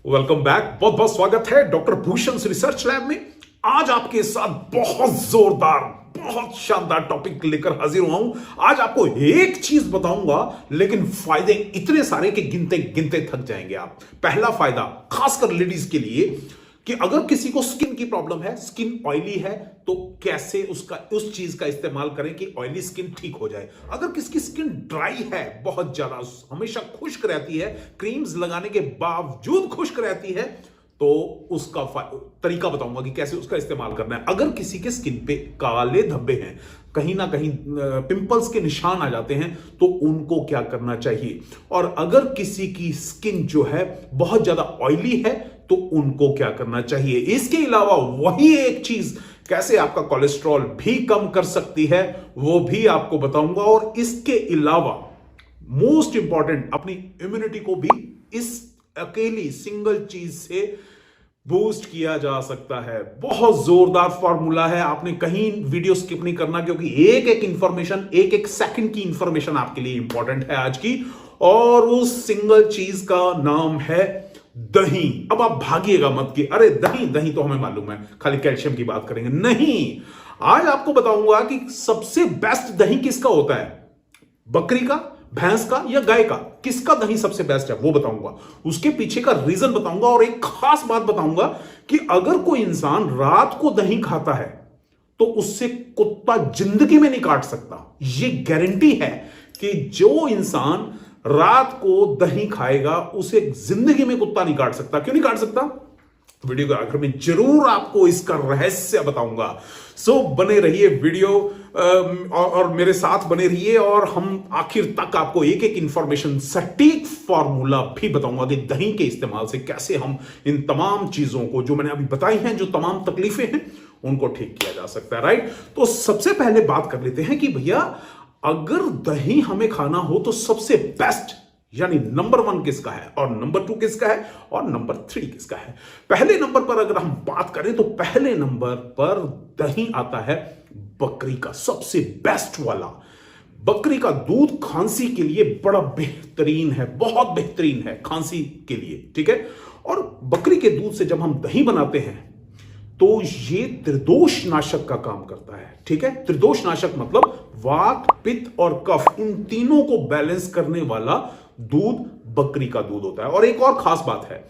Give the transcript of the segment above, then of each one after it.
Welcome back. बहुत बहुत स्वागत है डॉक्टर भूषण रिसर्च लैब में। आज आपके साथ बहुत जोरदार, बहुत शानदार टॉपिक लेकर हाजिर हुआ हूं। आज आपको एक चीज बताऊंगा, लेकिन फायदे इतने सारे कि गिनते गिनते थक जाएंगे आप। पहला फायदा खासकर लेडीज के लिए कि अगर किसी को स्किन की प्रॉब्लम है, स्किन ऑयली है, तो कैसे उस चीज का इस्तेमाल करें कि ऑयली स्किन ठीक हो जाए। अगर किसकी स्किन ड्राई है, बहुत ज्यादा हमेशा खुश्क रहती है, क्रीम्स लगाने के बावजूद खुश्क रहती है, तो उसका तरीका बताऊंगा कि कैसे उसका इस्तेमाल करना है। अगर किसी के स्किन पे काले धब्बे हैं, कहीं ना कहीं पिंपल्स के निशान आ जाते हैं, तो उनको क्या करना चाहिए। और अगर किसी की स्किन जो है बहुत ज्यादा ऑयली है, तो उनको क्या करना चाहिए। इसके अलावा वही एक चीज कैसे आपका कोलेस्ट्रॉल भी कम कर सकती है, वो भी आपको बताऊंगा। और इसके अलावा मोस्ट इंपॉर्टेंट, अपनी इम्यूनिटी को भी इस अकेली सिंगल चीज से बूस्ट किया जा सकता है। बहुत जोरदार फॉर्मूला है, आपने कहीं वीडियो स्किप नहीं करना, क्योंकि एक एक इंफॉर्मेशन, एक एक सेकंड की इंफॉर्मेशन आपके लिए इंपॉर्टेंट है आज की। और उस सिंगल चीज का नाम है दही। अब आप भागिएगा मत कि अरे दही दही तो हमें मालूम है, खाली कैल्शियम की बात करेंगे। नहीं, आज आपको बताऊंगा कि सबसे बेस्ट दही किसका होता है। बकरी का, भैंस का या गाय का, किसका दही सबसे बेस्ट है वो बताऊंगा। उसके पीछे का रीजन बताऊंगा। और एक खास बात बताऊंगा कि अगर कोई इंसान रात को दही खाता है, तो उससे कुत्ता जिंदगी में नहीं काट सकता। यह गारंटी है कि जो इंसान रात को दही खाएगा, उसे जिंदगी में कुत्ता नहीं काट सकता। क्यों नहीं काट सकता, वीडियो के आखिर में जरूर आपको इसका रहस्य बताऊंगा। सो बने रहिए वीडियो और मेरे साथ बने रहिए, और हम आखिर तक आपको एक एक इंफॉर्मेशन, सटीक फॉर्मूला भी बताऊंगा कि दही के इस्तेमाल से कैसे हम इन तमाम चीजों को जो मैंने अभी बताई हैं, जो तमाम तकलीफें हैं, उनको ठीक किया जा सकता है। राइट, तो सबसे पहले बात कर लेते हैं कि भैया अगर दही हमें खाना हो तो सबसे बेस्ट यानी नंबर 1 किसका है, और नंबर 2 किसका है, और नंबर 3 किसका है। पहले नंबर पर अगर हम बात करें तो पहले नंबर पर दही आता है बकरी का, सबसे बेस्ट वाला। बकरी का दूध खांसी के लिए बड़ा बेहतरीन है, बहुत बेहतरीन है खांसी के लिए, ठीक है। और बकरी के दूध से जब हम दही बनाते हैं तो ये त्रिदोष नाशक का काम करता है, ठीक है। त्रिदोष नाशक मतलब वात, पित्त और कफ, इन तीनों को बैलेंस करने वाला दूध बकरी का दूध होता है। और एक और खास बात है,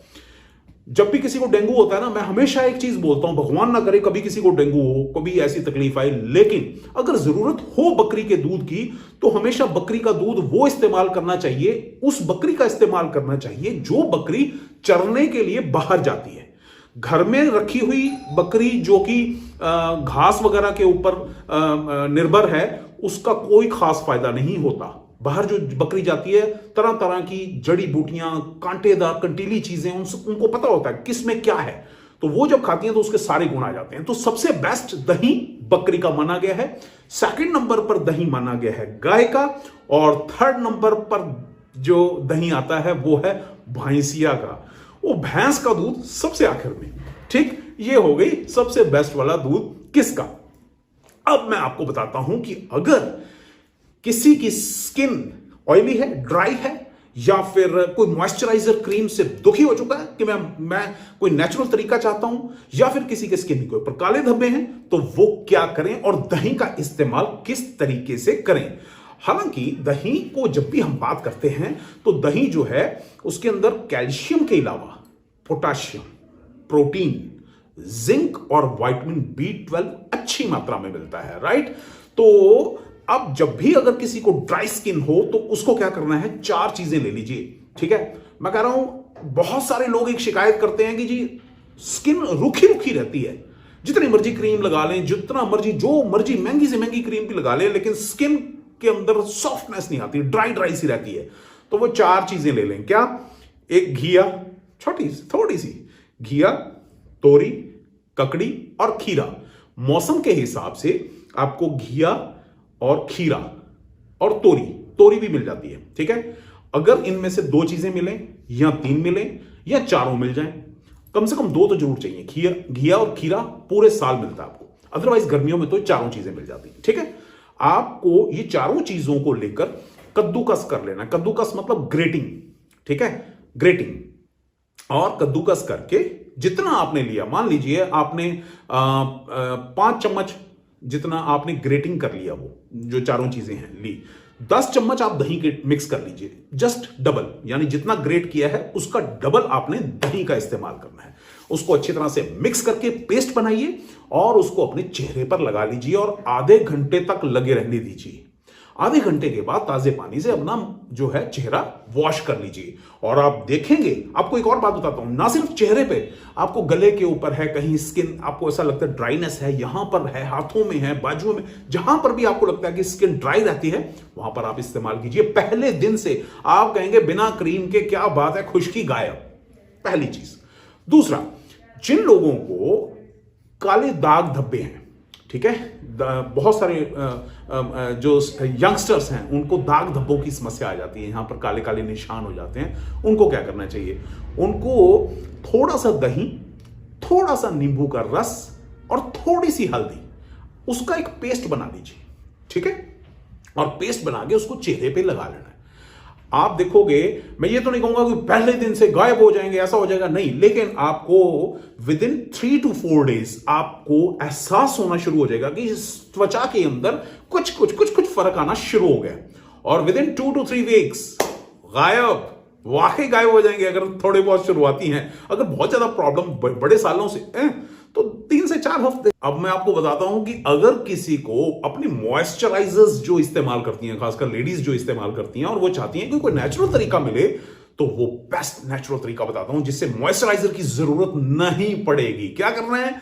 जब भी किसी को डेंगू होता है ना, मैं हमेशा एक चीज बोलता हूं, भगवान ना करे कभी किसी को डेंगू हो, कभी ऐसी तकलीफ आए, लेकिन अगर जरूरत हो बकरी के दूध की, तो हमेशा बकरी का दूध वो इस्तेमाल करना चाहिए, उस बकरी का इस्तेमाल करना चाहिए जो बकरी चरने के लिए बाहर जाती है। घर में रखी हुई बकरी जो कि घास वगैरह के ऊपर निर्भर है, उसका कोई खास फायदा नहीं होता। बाहर जो बकरी जाती है, तरह तरह की जड़ी बूटियां, कांटेदार कंटीली चीजें, उनको पता होता है किस में क्या है, तो वो जब खाती हैं तो उसके सारे गुण आ जाते हैं। तो सबसे बेस्ट दही बकरी का माना गया है। सेकंड नंबर पर दही माना गया है गाय का, और थर्ड नंबर पर जो दही आता है वो है भैंसिया का। वो भैंस का दूध सबसे आखिर में, ठीक। ये हो गई सबसे बेस्ट वाला दूध किसका। अब मैं आपको बताता हूं कि अगर किसी की स्किन ऑयली है, ड्राई है, या फिर कोई मॉइस्चराइजर क्रीम से दुखी हो चुका है कि मैं कोई नेचुरल तरीका चाहता हूं, या फिर किसी के स्किन के ऊपर काले धब्बे हैं, तो वो क्या करें और दही का इस्तेमाल किस तरीके से करें। हालांकि दही को जब भी हम बात करते हैं तो दही जो है उसके अंदर कैल्शियम के अलावा पोटाशियम, प्रोटीन, जिंक और विटामिन B12 अच्छी मात्रा में मिलता है। राइट, तो अब जब भी अगर किसी को ड्राई स्किन हो तो उसको क्या करना है, 4 चीजें ले लीजिए, ठीक है। मैं कह रहा हूं बहुत सारे लोग एक शिकायत करते हैं कि जी स्किन रूखी रूखी रहती है, जितनी मर्जी क्रीम लगा लें, जितना मर्जी जो मर्जी महंगी से महंगी क्रीम भी लगा लें, लेकिन स्किन के अंदर सॉफ्टनेस नहीं आती, ड्राई ड्राई सी रहती है। तो वो 4 चीजें ले लें। क्या, एक घिया, छोटी थोड़ी सी घिया, तोरी, ककड़ी और खीरा। मौसम के हिसाब से आपको घिया और खीरा और तोरी भी मिल जाती है, ठीक है। अगर इनमें से 2 चीजें मिलें या 3 मिलें या चारों मिल जाएं, कम से कम 2 तो जरूर चाहिए। घिया और खीरा पूरे साल मिलता है आपको, अदरवाइज गर्मियों में तो चारों चीजें मिल जाती हैं, ठीक है। आपको ये चारों चीजों को लेकर कद्दूकस कर लेना। कद्दूकस मतलब ग्रेटिंग, ठीक है, ग्रेटिंग। और कद्दूकस करके जितना आपने लिया, मान लीजिए आपने 5 चम्मच जितना आपने ग्रेटिंग कर लिया, वो जो चारों चीजें हैं ली, 10 चम्मच आप दही के मिक्स कर लीजिए, जस्ट डबल, यानी जितना ग्रेट किया है उसका डबल आपने दही का इस्तेमाल करना है। उसको अच्छी तरह से मिक्स करके पेस्ट बनाइए और उसको अपने चेहरे पर लगा लीजिए और आधे घंटे तक लगे रहने दीजिए। आधे घंटे के बाद ताजे पानी से अपना जो है चेहरा वॉश कर लीजिए और आप देखेंगे। आपको एक और बात बताता हूं, ना सिर्फ चेहरे पे, आपको गले के ऊपर है, कहीं स्किन आपको ऐसा लगता है ड्राइनेस है, यहां पर है, हाथों में है, बाजुओं में, जहां पर भी आपको लगता है कि स्किन ड्राई रहती है वहां पर आप इस्तेमाल कीजिए। पहले दिन से आप कहेंगे बिना क्रीम के क्या बात है, खुश्की गायब, पहली चीज। दूसरा, जिन लोगों को काले दाग धब्बे हैं, ठीक है, बहुत सारे जो यंगस्टर्स हैं उनको दाग धब्बों की समस्या आ जाती है, यहां पर काले काले निशान हो जाते हैं। उनको क्या करना चाहिए, उनको थोड़ा सा दही, थोड़ा सा नींबू का रस और थोड़ी सी हल्दी, उसका एक पेस्ट बना लीजिए, ठीक है, और पेस्ट बना के उसको चेहरे पे लगा लेना है। आप देखोगे, मैं ये तो नहीं कहूंगा कि पहले दिन से गायब हो जाएंगे, ऐसा हो जाएगा, नहीं, लेकिन आपको विद इन 3 to 4 डेज आपको एहसास होना शुरू हो जाएगा कि त्वचा के अंदर कुछ फर्क आना शुरू हो गया, और विद इन 2 to 3 वीक्स गायब, वाकई गायब हो जाएंगे अगर थोड़े बहुत शुरुआती हैं। अगर बहुत ज्यादा प्रॉब्लम बड़े सालों से तो 3 से 4 हफ्ते। अब मैं आपको बताता हूं कि अगर किसी को अपनी मॉइस्चराइजर्स जो इस्तेमाल करती हैं, खासकर लेडीज जो इस्तेमाल करती हैं, और वो चाहती हैं कि कोई नेचुरल तरीका मिले, तो वो बेस्ट नेचुरल तरीका बताता हूं जिससे मॉइस्चराइजर की जरूरत नहीं पड़ेगी। क्या करना है,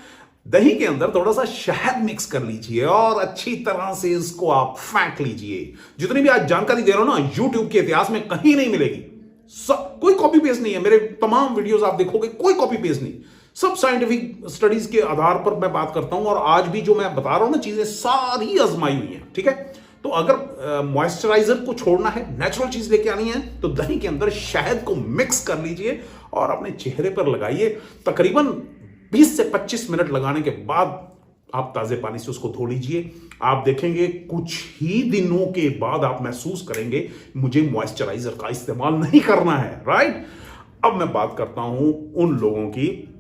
दही के अंदर थोड़ा सा शहद मिक्स कर लीजिए और अच्छी तरह से इसको आप फेंक लीजिए। जितनी भी आज जानकारी दे रहा हूं ना, यूट्यूब के इतिहास में कहीं नहीं मिलेगी, कोई कॉपी पेस्ट नहीं है। मेरे तमाम वीडियोस आप देखोगे, कोई कॉपी पेस्ट नहीं, सब साइंटिफिक स्टडीज के आधार पर मैं बात करता हूं, और आज भी जो मैं बता रहा हूं ना, चीजें सारी आजमाई हुई हैं, ठीक है। तो अगर मॉइस्चराइजर को छोड़ना है, नेचुरल चीज लेके आनी है, तो दही के अंदर शहद को मिक्स कर लीजिए और अपने चेहरे पर लगाइए। तकरीबन 20 से 25 मिनट लगाने के बाद आप ताजे पानी से उसको धो लीजिए। आप देखेंगे कुछ ही दिनों के बाद आप महसूस करेंगे मुझे मॉइस्चराइजर का इस्तेमाल नहीं करना है, राइट। अब मैं बात करता हूं उन लोगों की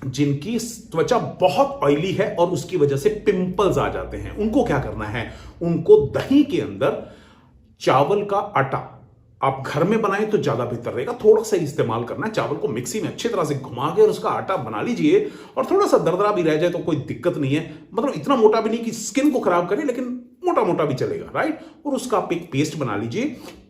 जिनकी त्वचा बहुत ऑयली है और उसकी वजह से पिंपल्स आ जाते हैं। उनको क्या करना है, उनको दही के अंदर चावल का आटा आप घर में बनाएं तो ज्यादा बेहतर रहेगा, थोड़ा सा इस्तेमाल करना है। चावल को मिक्सी में अच्छी तरह से घुमा के और उसका आटा बना लीजिए, और थोड़ा सा दरदरा भी रह जाए तो कोई दिक्कत नहीं है, मतलब इतना मोटा भी नहीं कि स्किन को खराब करे, लेकिन मोटा मोटा भी चलेगा, राइट। और उसका आप एक पेस्ट बना लीजिए।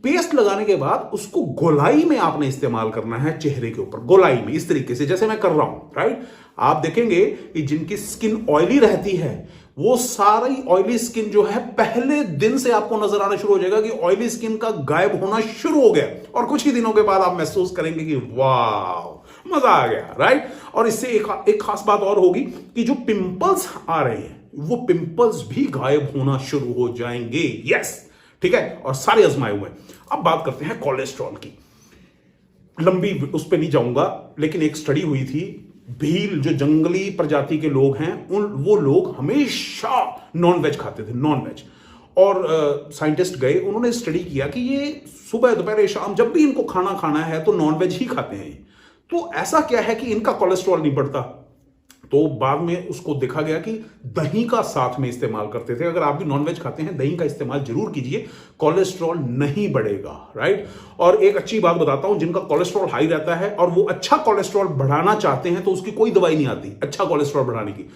पेस्ट लगाने के बाद उसको गोलाई में आपने इस्तेमाल करना है चेहरे के ऊपर, गोलाई में, इस तरीके से जैसे मैं कर रहा हूं, राइट। आप देखेंगे कि जिनकी स्किन ऑयली रहती है, वो सारी ऑयली स्किन जो है पहले दिन से आपको नजर आना शुरू हो जाएगा कि ऑयली स्किन का गायब होना शुरू हो गया, और कुछ ही दिनों के बाद आप महसूस करेंगे कि वाह मजा आ गया, राइट। और इससे एक खास बात और होगी कि जो पिंपल्स आ रहे हैं वो पिंपल्स भी गायब होना शुरू हो जाएंगे, यस, ठीक है। और सारे आजमाए हुए। अब बात करते हैं कोलेस्ट्रॉल की। लंबी उस पर नहीं जाऊंगा, लेकिन एक स्टडी हुई थी, भील जो जंगली प्रजाति के लोग हैं, वो लोग हमेशा नॉनवेज खाते थे, नॉनवेज। और साइंटिस्ट गए, उन्होंने स्टडी किया कि ये सुबह दोपहर शाम जब भी इनको खाना खाना है तो नॉनवेज ही खाते हैं। तो ऐसा क्या है कि इनका कोलेस्ट्रॉल नहीं बढ़ता? तो बाद में उसको देखा गया कि दही का साथ में इस्तेमाल करते थे। अगर आप भी नॉनवेज खाते हैं, दही का इस्तेमाल जरूर कीजिए, कोलेस्ट्रॉल नहीं बढ़ेगा, राइट। और एक अच्छी बात बताता हूं, जिनका कोलेस्ट्रॉल हाई रहता है और वो अच्छा कोलेस्ट्रॉल बढ़ाना चाहते हैं, तो उसकी कोई दवाई नहीं आती अच्छा कोलेस्ट्रॉल बढ़ाने की।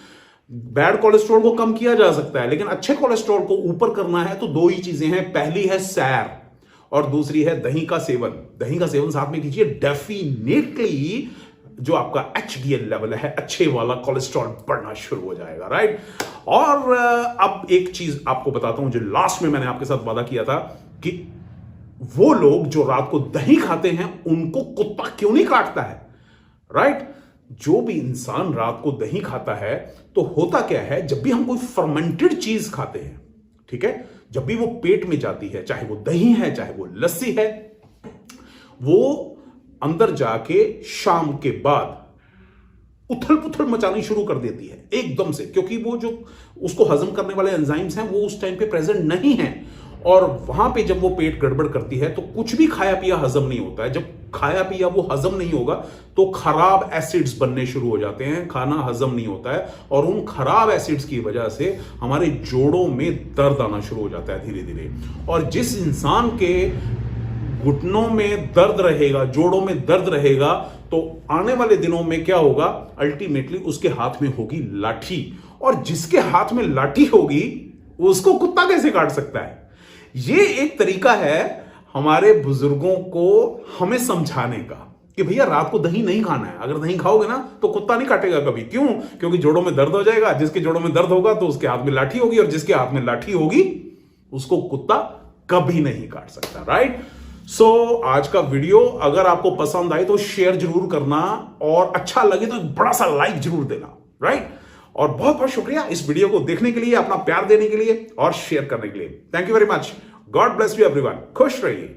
बैड कोलेस्ट्रॉल को कम किया जा सकता है, लेकिन अच्छे कोलेस्ट्रॉल को ऊपर करना है तो 2 ही चीजें हैं, पहली है सैर और दूसरी है दही का सेवन। दही का सेवन साथ में कीजिए, डेफिनेटली जो आपका HDL लेवल है, अच्छे वाला कोलेस्ट्रॉल बढ़ना शुरू हो जाएगा, राइट। और अब एक चीज आपको बताता हूं जो लास्ट में मैंने आपके साथ वादा किया था कि वो लोग जो रात को दही खाते हैं उनको कुत्ता क्यों नहीं काटता है, राइट। जो भी इंसान रात को दही खाता है तो होता क्या है, जब भी हम कोई फर्मेंटेड चीज खाते हैं, ठीक है, जब भी वो पेट में जाती है, चाहे वो दही है चाहे वो लस्सी है, वो अंदर जाके शाम के बाद उथल पुथल मचानी शुरू कर देती है एकदम से, क्योंकि वो जो उसको हजम करने वाले एंजाइम्स हैं वो उस टाइम पे प्रेजेंट नहीं है, और वहां पे जब वो पेट गड़बड़ करती है तो कुछ भी खाया पिया हजम नहीं होता है। जब खाया पिया वो हजम नहीं होगा तो खराब एसिड्स बनने शुरू हो जाते हैं, खाना हजम नहीं होता है और उन खराब एसिड्स की वजह से हमारे जोड़ों में दर्द आना शुरू हो जाता है धीरे धीरे। और जिस इंसान के घुटनों में दर्द रहेगा, जोड़ों में दर्द रहेगा, तो आने वाले दिनों में क्या होगा, अल्टीमेटली उसके हाथ में होगी लाठी। और जिसके हाथ में लाठी होगी उसको कुत्ता कैसे काट सकता है? ये एक तरीका है हमारे बुजुर्गों को हमें समझाने का कि भैया रात को दही नहीं खाना है। अगर दही खाओगे ना तो कुत्ता नहीं काटेगा कभी। क्यों? क्योंकि जोड़ों में दर्द हो जाएगा। जिसके जोड़ों में दर्द होगा तो उसके हाथ में लाठी होगी, और जिसके हाथ में लाठी होगी उसको कुत्ता कभी नहीं काट सकता। राइट? सो आज का वीडियो अगर आपको पसंद आए तो शेयर जरूर करना, और अच्छा लगे तो एक बड़ा सा लाइक जरूर देना। राइट? और बहुत बहुत शुक्रिया इस वीडियो को देखने के लिए, अपना प्यार देने के लिए और शेयर करने के लिए। Thank you very much. God bless you everyone. खुश रहिए।